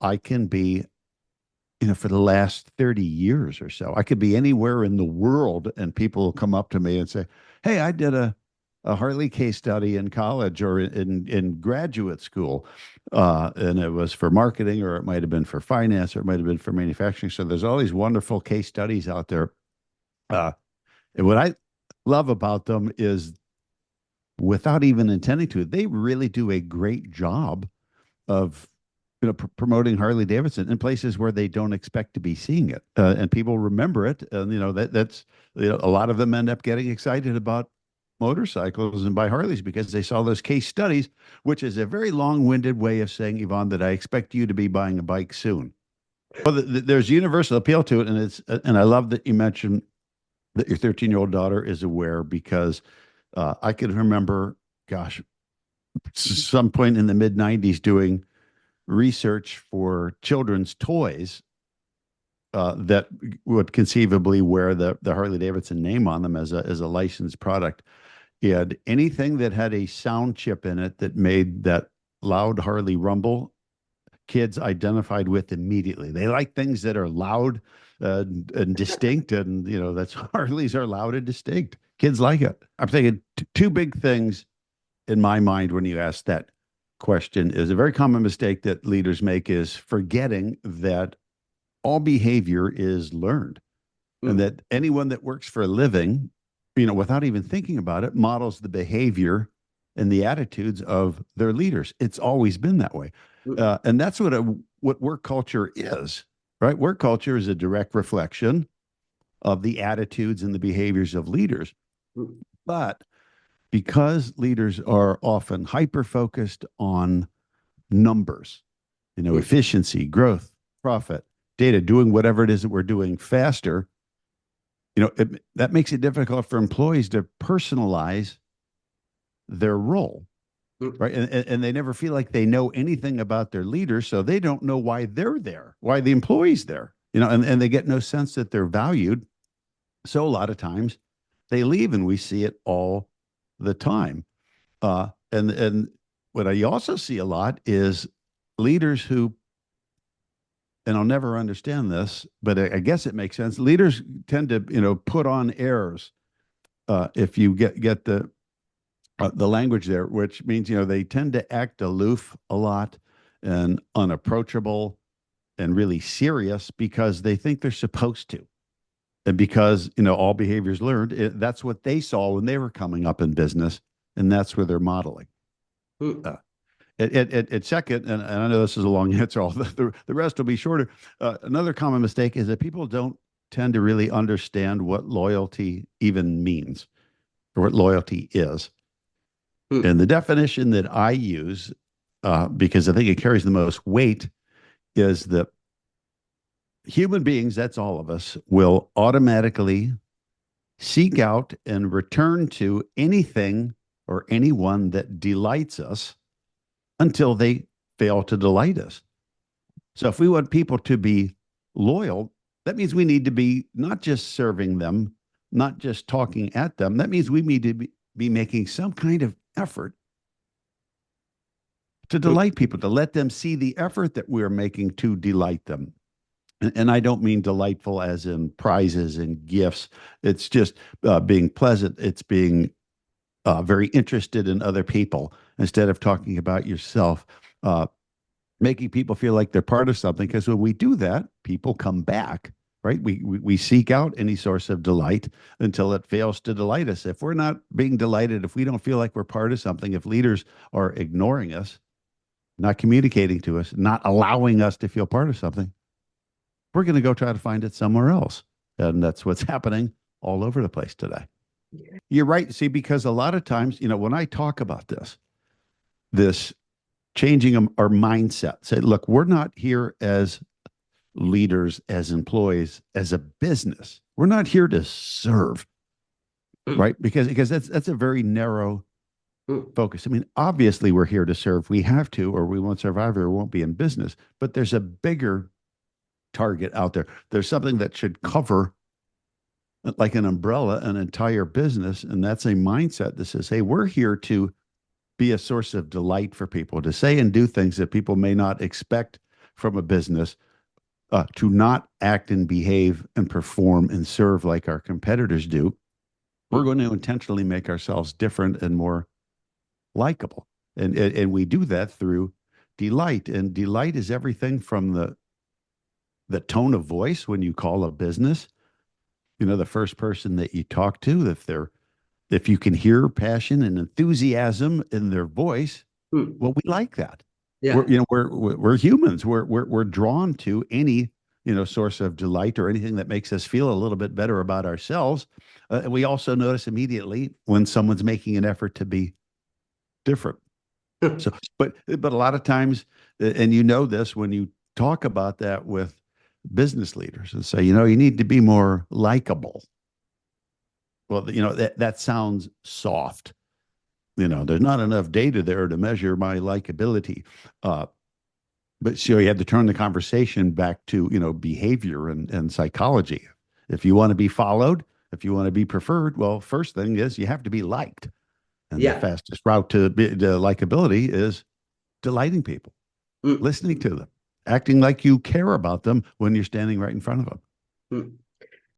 I can be, for the last 30 years or so, I could be anywhere in the world and people will come up to me and say, hey, I did a Harley case study in college or in graduate school. And it was for marketing, or it might have been for finance, or it might have been for manufacturing. So there's all these wonderful case studies out there. Uh, and what I love about them is, without even intending to, they really do a great job of promoting Harley Davidson in places where they don't expect to be seeing it, and people remember it, and that's a lot of them end up getting excited about motorcycles and buy Harleys because they saw those case studies, which is a very long-winded way of saying, Yvonne, that I expect you to be buying a bike soon. Well, there's universal appeal to it, and I love that you mentioned that your 13-year-old daughter is aware, because I can remember, gosh, some point in the mid 90s doing research for children's toys that would conceivably wear the Harley Davidson name on them as a licensed product. And anything that had a sound chip in it that made that loud Harley rumble, kids identified with immediately. They like things that are loud and distinct, and that's Harleys are loud and distinct. Kids like it. I'm thinking two big things in my mind when you ask that question. Is a very common mistake that leaders make is forgetting that all behavior is learned, and that anyone that works for a living, without even thinking about it, models the behavior and the attitudes of their leaders. It's always been that way. And that's what work culture is, right? Work culture is a direct reflection of the attitudes and the behaviors of leaders. But because leaders are often hyper-focused on numbers, efficiency, growth, profit, data, doing whatever it is that we're doing faster, that makes it difficult for employees to personalize their role, right? And they never feel like they know anything about their leaders, so they don't know why they're there, why the employee's there, and they get no sense that they're valued. So a lot of times they leave, and we see it all the time. And what I also see a lot is leaders who, and I'll never understand this, but I guess it makes sense. Leaders tend to, put on airs. If you get the language there, which means, they tend to act aloof a lot and unapproachable and really serious because they think they're supposed to. And because, all behaviors learned, that's what they saw when they were coming up in business, and that's where they're modeling. Second, and I know this is a long answer, all the rest will be shorter. Another common mistake is that people don't tend to really understand what loyalty even means, or what loyalty is. And the definition that I use, because I think it carries the most weight, is that human beings, that's all of us, will automatically seek out and return to anything or anyone that delights us until they fail to delight us. So if we want people to be loyal, that means we need to be not just serving them, not just talking at them. That means we need to be making some kind of effort to delight people, to let them see the effort that we're making to delight them. And I don't mean delightful as in prizes and gifts. It's just being pleasant. It's being very interested in other people instead of talking about yourself, making people feel like they're part of something. Because when we do that, people come back, right? We seek out any source of delight until it fails to delight us. If we're not being delighted, if we don't feel like we're part of something, if leaders are ignoring us, not communicating to us, not allowing us to feel part of something, we're going to go try to find it somewhere else. And that's what's happening all over the place today. Yeah. You're right. See, because a lot of times, when I talk about this changing our mindset, say, look, we're not here as leaders, as employees, as a business. We're not here to serve, right? Because that's a very narrow focus. I mean, obviously we're here to serve. We have to, or we won't survive, or won't be in business. But there's a bigger target out there. There's something that should cover, like an umbrella, an entire business. And that's a mindset that says, hey, we're here to be a source of delight for people, to say and do things that people may not expect from a business to not act and behave and perform and serve like our competitors do. We're going to intentionally make ourselves different and more likable. And we do that through delight. And delight is everything from the tone of voice when you call a business. The first person that you talk to, if you can hear passion and enthusiasm in their voice, Mm. well, we like that. Yeah. We're humans. We're drawn to any source of delight or anything that makes us feel a little bit better about ourselves. And we also notice immediately when someone's making an effort to be different. So, but a lot of times, and this when you talk about that with business leaders and say, you need to be more likable. Well, that sounds soft. There's not enough data there to measure my likability. But so you had to turn the conversation back to, behavior and psychology. If you want to be followed, if you want to be preferred, well, first thing is you have to be liked. And the Yeah. fastest route to likability is delighting people, Mm. listening to them, acting like you care about them when you're standing right in front of them. Mm.